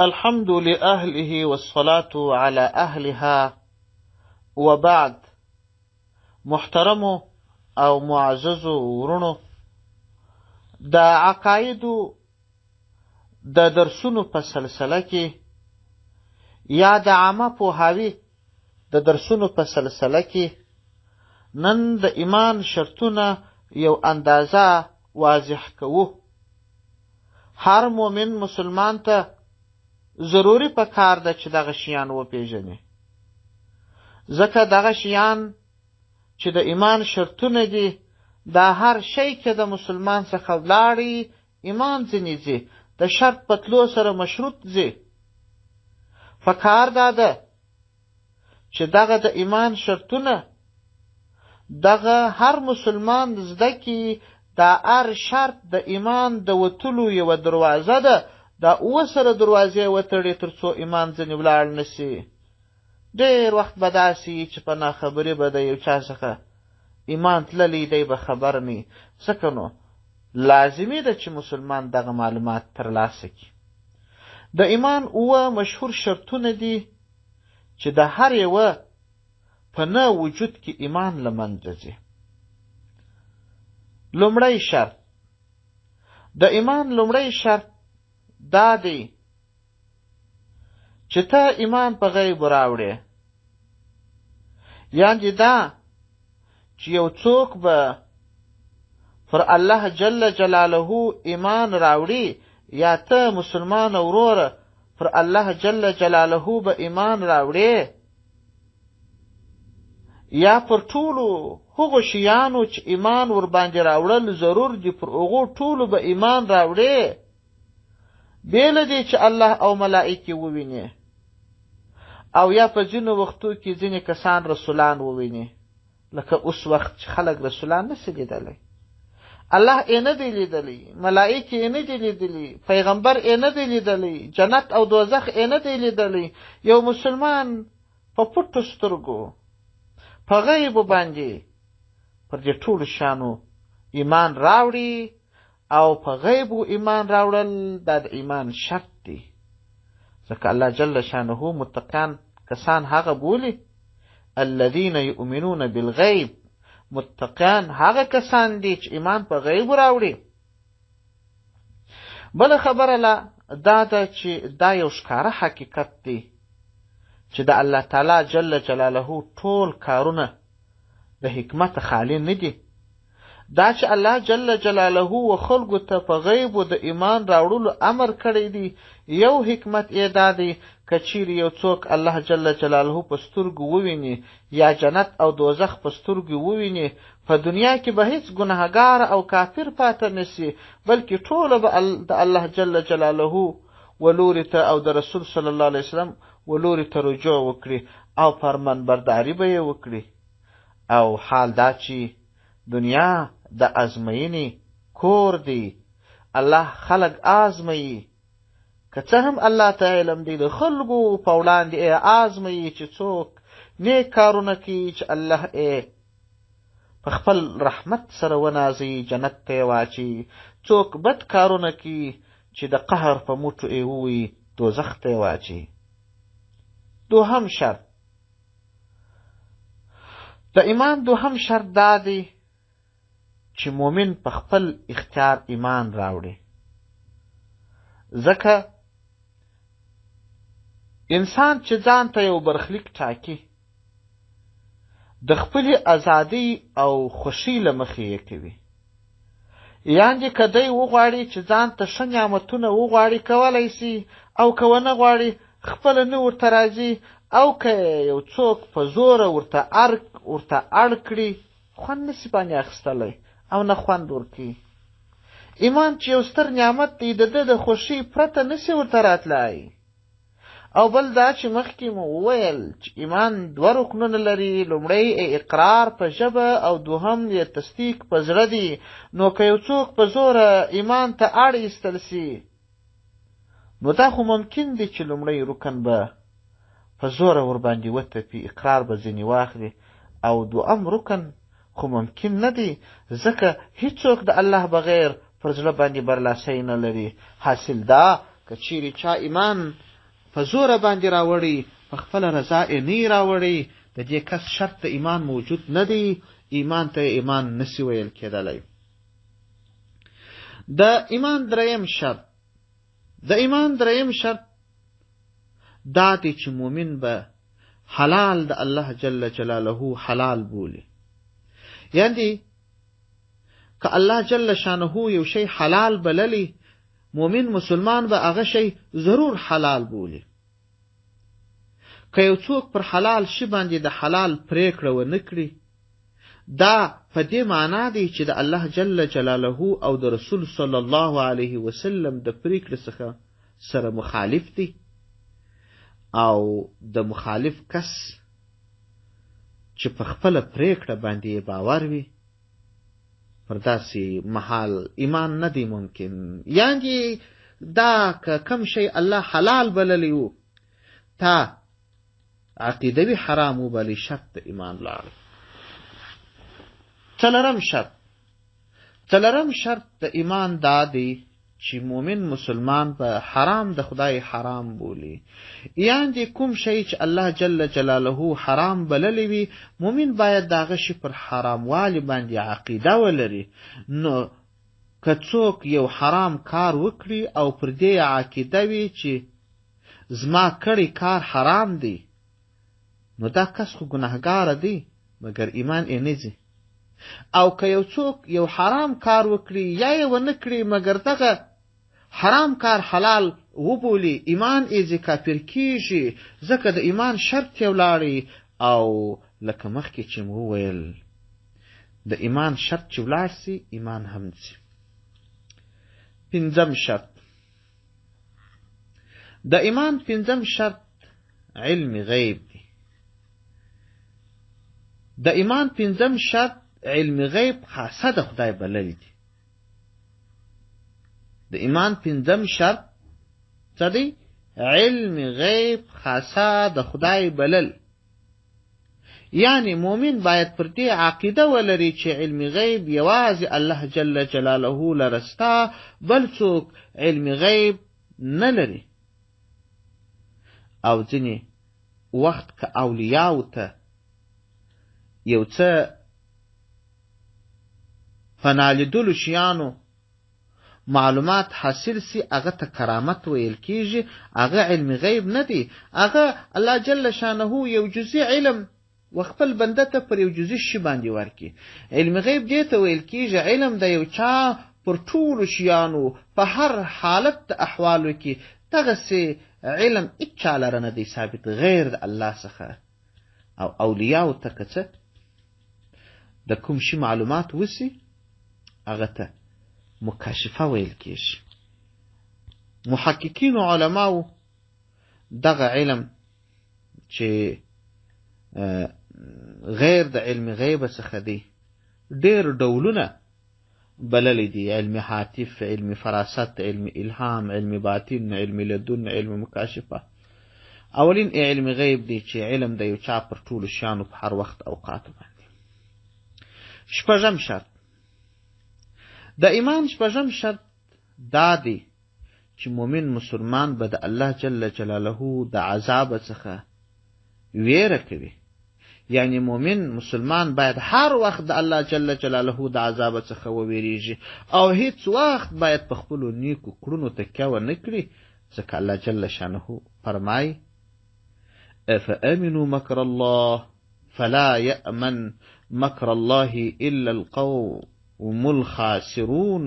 الحمد لأهله والصلاة على أهلها وبعد. محترمو او معززو ورونو، د عقایدو د درسونو په سلسله کې یا د عامه پوهاوي د درسونو په سلسله کې نن د ایمان شرطونه یو اندازه واضح کوو. هر مؤمن مسلمان ته ضروري پکار ده چې دغه شیان وپېژني، ځکه دغه شیان چې د ایمان شرطونه دي دا هر شی کې د مسلمان څخه ولاړی ایمان ځینې ځي د شرط په تلو سره مشروط ځي. پکار دا ده چې دغه د ایمان شرطونه دغه هر مسلمان زده کړي. دا هر شرط د ایمان د وتلو یوه دروازه ده، دا اوه سره دروازې وتړي تر څو ایمان ځینې ولاړ نسي. ډېر وخت به داسې چې په ناخبري به د یو چا څخه ایمان تللی دی به خبر نه. ځکه نو لازمي ده چې مسلمان دغه معلومات ترلاسه کړي. د ایمان اوه مشهور شرطونه دي چې د هر یوه په نه وجود کې ایمان له منځه ځي. لومړی شرط د ایمان لومړی شرط دا دی چې ته ایمان په غیب راوړې، یعنې دا چې یو څوک به پر الله جل جلاله ایمان راوړي، یا ته مسلمان وروره پر الله جل جلاله به ایمان راوړې، یا پر ټولو هغو شیانو چې ایمان ورباندې راوړل ضرور دي پر هغو ټولو به ایمان راوړې، بې له دې چې الله او ملائکې وویني، او یا په ځینو وختو کې ځینې کسان رسولان وویني. لکه اوس وخت چې خلک رسولان نسي لیدلی، الله یې نه دی لیدلی، ملائکې یې نه دی لیدلی، پیغمبر یې نه دی لیدلی، جنت او دوزخ یې نه دی لیدلی. یو مسلمان په پټو سترګو په غیبو باندې پر دې ټولو شیانو ایمان راوړي، او په غیبو ایمان راوړل دا د ایمان شرط دی. ځکه الله جل شانه متقیان کسان هغه بولي الذین یؤمنون بالغیب. متقیان هغه کسان دي چې ایمان په غیبو راوړي. بله خبره لا دا ده چې دا یو ښکاره حقیقت دی چې د الله تعالی جل جلاله ټول کارونه د حکمت خالی نه دي. دا چې الله جل جلاله و خلقو ته په غیبو د ایمان راوړلو امر کړی دی، یو حکمت یې دا دی که چیرې یو څوک الله جل جلاله په سترګو وویني، یا جنت او دوزخ په سترګو وویني، په دنیا کې به هیڅ ګناهګار او کافر پاته نسی، بلکې ټوله به د الله جل جلاله ولوري ته او د رسول صلی الله علیه وسلم ولوري ته رجوع وکړي او فرمانبرداري به یې وکړي. او حال دا چې دنیا د ازموینې کور دی، الله خلق آزموي. که څه هم الله ته علم دی، د خلقو په وړاندې آزموي چې څوک نیک کارونه کوي چې الله په خپل رحمت سره ونازي، جنت ته یې واچي. څوک بد کارونه کوي چې د قهر په موټو یې ووي، دوزخ ته یې واچي. دوهم شرط د ایمان دوهم شرط دا دی چې مؤمن په خپل اختیار ایمان راوړي. ځکه انسان چې ځان ته یو برخلیک ټاکي د خپلې ازادۍ او خوښۍ له مخې یې کوي. یعنې که دی وغواړي چې ځان ته ښه نعمتونه وغواړي کولی سي، او که ونه غواړي خپله نه ورته راځي، او که یو څوک په زوره ورته اړ کړي خوند نسي باندې اخیستلی او نه خوند ورکوي. ایمان چې یو ستر نعمت دی، د ده د خوښۍ پرته نسي ورته راتلی. او بل دا چې مخکې مو وویل چې ایمان دوه رکنونه لري. لومړی اقرار په ژبه او دوهم یې تصدیق په زړه دی. نو که یو څوک په زوره ایمان ته اړ ایستل سي، نو دا خو ممکن دی چې لومړی رکن به په زوره ورباندې وتپي، اقرار به ځینې واخلي، او دوهم رکن خو ممکن نه دی، ځکه هیڅوک د الله بغیر پر زړه باندې برلاسی نه لري. حاصل دا که چیرې چا ایمان په زوره باندې راوړی، په خپله رضا یې نه راوړی، د دې کس شرط د ایمان موجود نه دی، ایمان ته ایمان نسی ویل کېدلی. د ایمان دریم شرط دا دی چې مؤمن به حلال د الله جل جلاله حلال بولی. یعنی که الله جل شانه یو شی حلال بللی، مؤمن مسلمان به هغه شی ضرور حلال بولی. که یو څوک پر حلال شي باندې د حلال پریکړه ونه کړي، دا په دې معنا دی چې د الله جل جلاله او د رسول صلی الله علیه وسلم د پریکړې څخه سره مخالف دی، او د مخالف کس چې په خپله پریکړه باندې باور وي، پر داسې محال ایمان نه دی ممکن. یعنی دا که کم شی الله حلال بللی و، تا عقیدوي حرام وبلی، شرط د ایمان لاړ. څلرم شرط د ایمان دا دی چې مؤمن مسلمان به حرام د خدای حرام بولی. یعنی کوم شی چې الله جل جلاله حرام بللی وي، مؤمن باید داغه شی پر حرام والی باندې عقیده ولري. نو که څوک یو حرام کار وکړي او پر دې عقیده وي چې زما کړی کار حرام دی، نو دا کس خو ګناهګار دی، مګر ایمان یې نه ځي. او که یو څوک یو حرام کار وکړي یا یې ونه کړي مګر دغه حرام کار حلال وبولي، ایمان یې ځي، کافر کیږي، ځکه د ایمان شرط یې ولاړی. او لکه مخکې چې مو وویل، د ایمان شرط چې ولاړ سي، ایمان هم ځي. پنځم شرط د ایمان علم غیب دی. د ایمان پنځم شرط علم غیب خاصه د خدای بلل دی. د ایمان پنځم شرط څه دی؟ علم غیب خاصه د خدای بلل. یعنی مؤمن باید پر دې عقیده ولري چې علم غیب یوازې الله جل جلاله لره سته، بل څوک علم غیب نه لري. او ځینې وخت که اولیاو ته یو څه فنالیدلو شیانو معلومات حاصل سي، هغه ته کرامت ویل کیږي. هغه علم غیب نه دی، هغه الله جل شانه یو جزئی علم وخپل بنده ته پر یو جزئی شی باندې ورکي. علم غیب دې ته ویل کیږي علم د یو چا پر ټولو شیانو په هر حالت د احوالو کې دغسې علم هیچا لره نه دی ثابت غیر د الله څخه. او اولیاو ته که څه د کوم شي معلومات وسي، هغه ته مکاشفه ویل کیږي. محققین و علماو دغه علم چې غیر د علم غیب څخه دی ډیر ډولونه بللی دي: علم حاطف، علم فراست، علم الهام، علم باطن، علم لدن، علم مکاشفه. اولین علم غیب دی چې علم د یو چا پر ټولو شیانو په هر وخت اوقات باندې. شپږم شرط د ایمان شرط دا دی چې مؤمن مسلمان به د الله جل جلاله د عذاب څخه ویره کوي. یعنی مؤمن مسلمان باید هر وخت د الله جل جلاله د عذاب څخه وویریږي، او هیڅ وخت باید په خپلو نیکو کړنو تکیه ونه کړي، ځکه الله جل شانه فرمایي: افامنوا مکر الله فلا یأمن مکر الله الا القوم الخاسرون.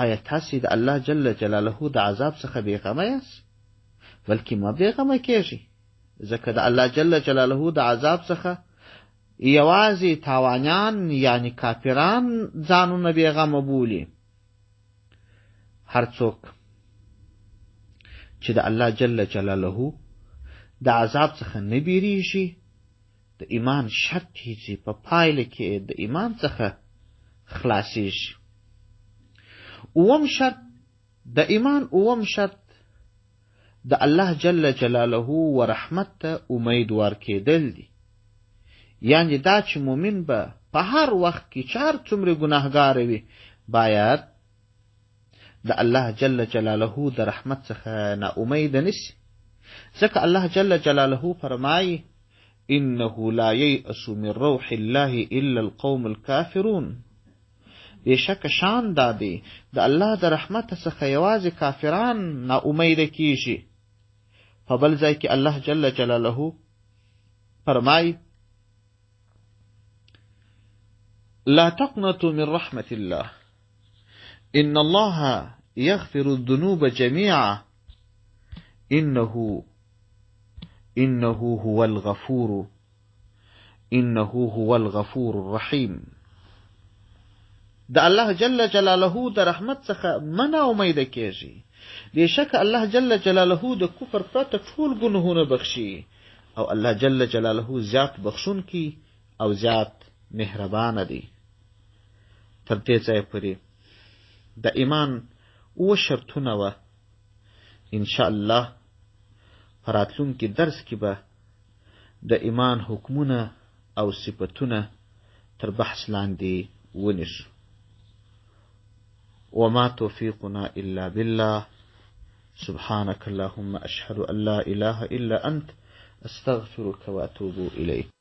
آیا تاسې د الله جل جلاله د عذاب څخه بېغمه یاست؟ بلکې ما بېغمه کېږي، ځکه د الله جل جلاله د عذاب څخه یوازې تاوانیان یعنی کافران ځانونه بېغمه بولي. هر څوک چې د الله جل جلاله د عذاب څخه نه بیریږي، د ایمان شرط هیڅ په پایله کې د ایمان څخه خلاصیږي. د ایمان اوم شرط د الله جل جلاله و رحمت ته امید ورکېدل دي. یعنی دا چې مؤمن به په هر وخت کې چې هر څومره ګناهګار وي، باید د الله جل جلاله د رحمت څخه نا امیده نشي. ځکه الله جل جلاله فرمایي انه لا ییأس من روح الله الا القوم الكافرون. بېشکه شان دا دی د الله د رحمت څخه یوازې کافران نا امیده کیږي. په بل ځای کې الله جل جلاله فرمایي لا تقنطوا من رحمة الله إن الله يغفر الذنوب جميعا إنه هو الغفور الرحيم. د الله جل جلاله د رحمت څخه منه امیده کیږي. بېشکه الله جل جلاله د کفر پرته ټول ګناهونه بخشي او الله جل جلاله زیات بخښونکی او زیات مهربانه دی. تر دې ځایه پورې د ایمان 7 شرطونه وه. انشاء الله په راتلونکي درس کې به د ایمان حکمونه او صفتونه تر بحث لاندې ونیسو. وما توفيقنا إلا بالله سبحانك اللهم أشهد أن لا إله إلا أنت أستغفرك وأتوب إليك.